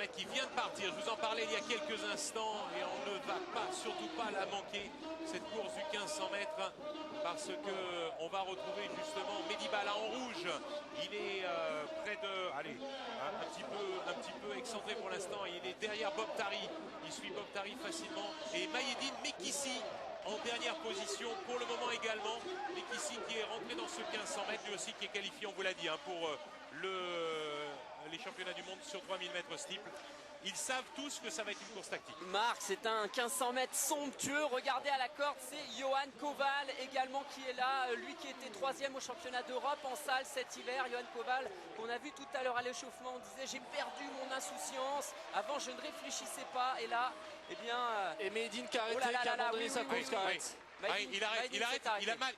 mètres qui vient de partir. Je vous en parlais il y a quelques instants et on ne va surtout pas la manquer, cette course du 1500 mètres, parce que on va retrouver justement Mehdi Bala en rouge. Il est près de, allez, un petit peu excentré pour l'instant. Il est derrière Bob Tari. Il suit Bob Tari facilement. Et Maïeddine Mekissi en dernière position pour le moment également. Mekissi qui est rentré dans ce 1500 mètres, lui aussi qui est qualifié, on vous l'a dit, hein, pour les championnats du monde sur 3000 mètres steeple. Ils savent tous que ça va être une course tactique. Marc, c'est un 1500 mètres somptueux. Regardez à la corde, c'est Johan Koval également qui est là. Lui qui était 3e au championnat d'Europe en salle cet hiver. Johan Koval, qu'on a vu tout à l'heure à l'échauffement, on disait j'ai perdu mon insouciance. Avant, je ne réfléchissais pas. Et là, eh bien. Et Maïeddine qui a arrêté, qui a abandonné sa course. Il arrête,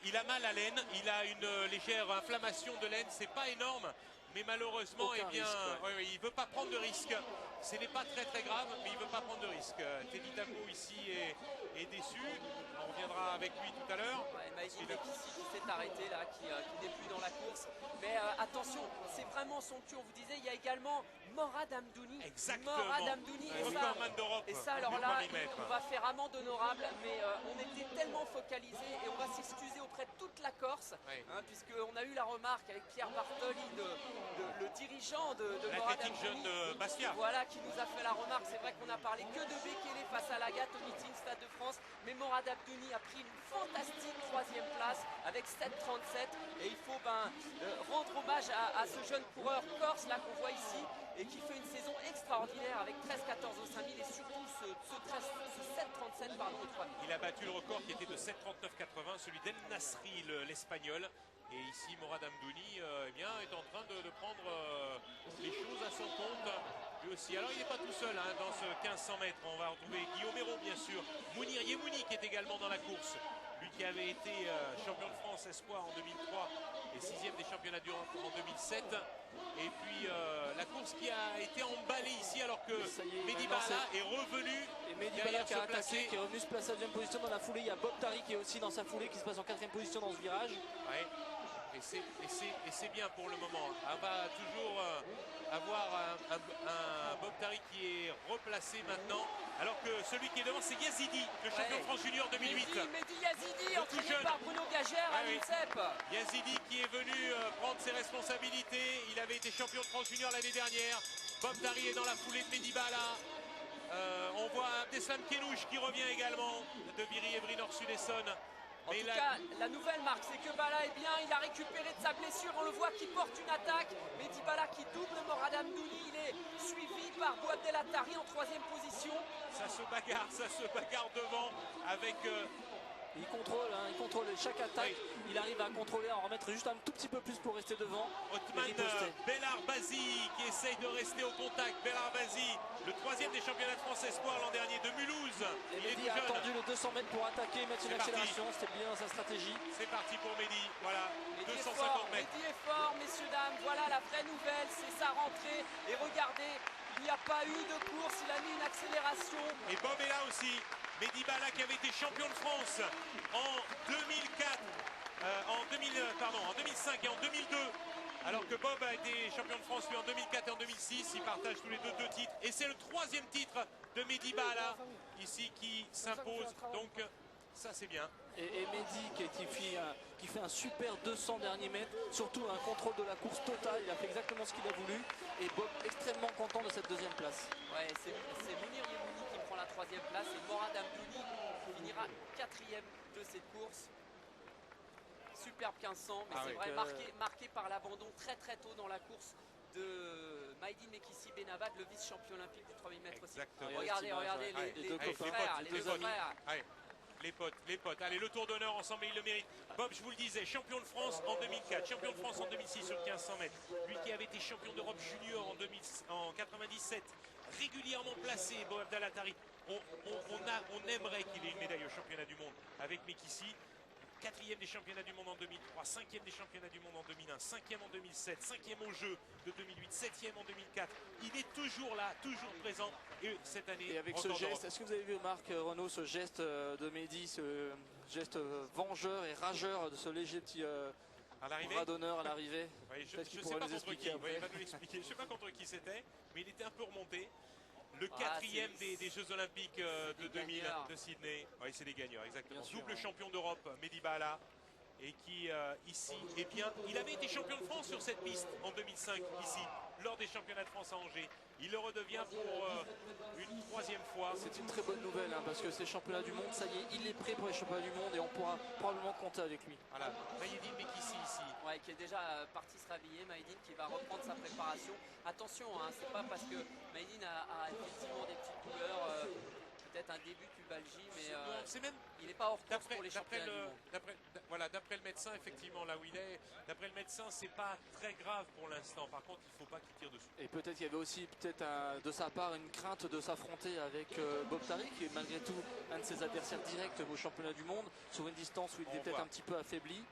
il a mal à l'aine, il a une légère inflammation de l'aine, c'est pas énorme, mais malheureusement, aucun il ne veut pas prendre de risque. Ce n'est pas très grave, mais il ne veut pas prendre de risque. Teddy Tabou ici est déçu, on reviendra avec lui tout à l'heure. Maïeddine Mekissi qui s'est arrêté là, qui n'est plus dans la course. Mais attention, c'est vraiment son cul, on vous disait, il y a également Morad Amdouni. Exactement. Morad Amdouni, et ça alors là, on va faire amende honorable, mais on était tellement focalisé et on va s'excuser auprès de toute la Corse, hein, puisqu'on a eu la remarque avec Pierre Bartoli, le dirigeant de Morad Amdouni, jeune de Bastia. Voilà, qui nous a fait la remarque. C'est vrai qu'on a parlé que de Bekele face à Lagat au meeting Stade de France, mais Morad Amdouni a pris une fantastique 3e place avec 7,37 et il faut rendre hommage à ce jeune coureur corse là qu'on voit ici et qui fait une saison extraordinaire avec 13-14 au 5000 et surtout ce 7,37 pardon au 3000. Il a battu le record qui était de 7,39,80, celui d'El Nasri, l'espagnol. Et ici, Morad Amdouni est en train de prendre les choses à son compte, lui aussi. Alors, il n'est pas tout seul hein, dans ce 1500 mètres. On va retrouver Guillaume Hérault, bien sûr. Mounir Yemouni qui est également dans la course. Lui qui avait été champion de France espoir en 2003 et 6e des championnats d'Europe en 2007. Et puis, la course qui a été emballée ici alors que Mehdi Bala est revenu. Et Mehdi Bala qui a attaqué, qui est revenu se placer à 2e position dans la foulée. Il y a Bob Tari qui est aussi dans sa foulée, qui se passe en 4e position dans ce virage. Ouais. Et c'est bien pour le moment. On va toujours avoir un Bob Tari qui est replacé maintenant. Alors que celui qui est devant, c'est Yazidi, le champion de France junior 2008. Mehdi Yazidi, entraîné par Bruno Gagère à l'INSEP. Yazidi qui est venu prendre ses responsabilités. Il avait été champion de France junior l'année dernière. Bob Tari est dans la foulée de Mehdi Bala. On voit Abdeslam Kenouche qui revient également de Viry-Evry Nord-Sud-Essonne. En tout cas, la nouvelle marque, c'est que Bala est bien, il a récupéré de sa blessure, on le voit qui porte une attaque. Mehdi Bala qui double Morad Amdouni, il est suivi par Bouabdel Attari en 3e position. Ça se bagarre devant avec... Il contrôle chaque attaque, il arrive à contrôler, à en remettre juste un tout petit peu plus pour rester devant. Othman Belarbazi qui essaye de rester au contact. Belarbazi, le 3e des championnats de France espoir l'an dernier de Mulhouse. Et Mehdi a attendu le 200 mètres pour attaquer, mettre une accélération, c'était bien sa stratégie. C'est parti pour Mehdi, voilà, Mehdi 250 mètres. Mehdi est fort, messieurs, dames, voilà la vraie nouvelle, c'est sa rentrée. Et regardez, il n'y a pas eu de course, il a mis une accélération. Et Bob est là aussi. Mehdi Bala qui avait été champion de France en 2004, en 2005 et en 2002. Alors que Bob a été champion de France lui en 2004 et en 2006. Ils partagent tous les deux titres. Et c'est le 3e titre de Mehdi Bala ici qui s'impose. Donc ça c'est bien. Et Mehdi qui fait un super 200 derniers mètres, surtout un contrôle de la course totale, il a fait exactement ce qu'il a voulu. Et Bob extrêmement content de cette 2e place. Ouais, c'est Mounir Yemouni qui prend la 3e place et Morad Amdouni finira 4e de cette course. Superbe 1500, mais c'est vrai, marqué par l'abandon très tôt dans la course de Maïeddine Mekissi Benavad, le vice-champion olympique du 3000 mètres aussi. Regardez les deux frères. Les potes. Allez, le tour d'honneur ensemble, il le mérite. Bob, je vous le disais, champion de France en 2004, champion de France en 2006 sur 1500 mètres. Lui qui avait été champion d'Europe junior en 97, régulièrement placé, Bob Abdallah Tari. On aimerait qu'il ait une médaille au championnat du monde avec Mekissi. 4e des championnats du monde en 2003, 5e des championnats du monde en 2001, 5e en 2007, 5e au jeu de 2008, 7e en 2004. Il est toujours là, toujours présent. Et cette année, et avec ce geste, est-ce que vous avez vu, Marc Renaud, ce geste de Mehdi, ce geste vengeur et rageur de ce léger petit bras d'honneur à l'arrivée? Oui, je ne sais pas contre qui. Il va nous l'expliquer. Je ne sais pas contre qui c'était, mais il était un peu remonté. le quatrième c'est des Jeux Olympiques de 2000 gagneurs. de Sydney. Oui, c'est des gagneurs, exactement. Bien sûr, Double hein. champion d'Europe, Mehdi Bala. Et qui, ici, eh bien, il avait été champion de France sur cette piste en 2005, ici, lors des championnats de France à Angers. Il le redevient pour une troisième fois. C'est une très bonne nouvelle hein, parce que ces championnats du monde, ça y est, il est prêt pour les championnats du monde et on pourra probablement compter avec lui. Voilà, Maïeddine Bekissi ici. Ouais, qui est déjà parti se rhabiller, Maïdine qui va reprendre sa préparation. Attention, hein, c'est pas parce que Maïdine a effectivement des petites douleurs, peut-être un début de pubalgie, mais Non, c'est même il n'est pas hors course pour les d'après championnats du monde. le médecin, effectivement, là où il est, d'après le médecin, c'est pas très grave pour l'instant. Par contre, il ne faut pas qu'il tire dessus. Et peut-être qu'il y avait aussi de sa part une crainte de s'affronter avec Bob Tari, qui est malgré tout un de ses adversaires directs au championnat du monde, sur une distance où il était peut-être un petit peu affaibli.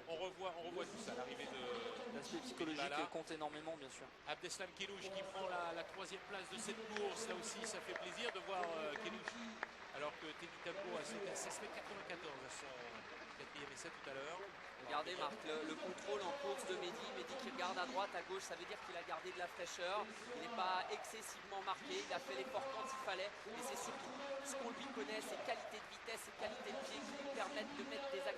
On revoit tout ça, l'arrivée de L'aspect psychologique Bala. compte énormément, bien sûr. Abdeslam Kenouch qui prend la troisième place de cette course. Là aussi, ça fait plaisir de voir Kenouch. Alors que Teddy Tapo a fait 94 à son quatrième essai tout à l'heure. Regardez Marc, le contrôle en course de Mehdi qui regarde à droite, à gauche, ça veut dire qu'il a gardé de la fraîcheur, il n'est pas excessivement marqué, il a fait l'effort quand il fallait, et c'est surtout ce qu'on lui connaît, ses qualités de vitesse, ses qualités de pied qui lui permettent de mettre des accélérations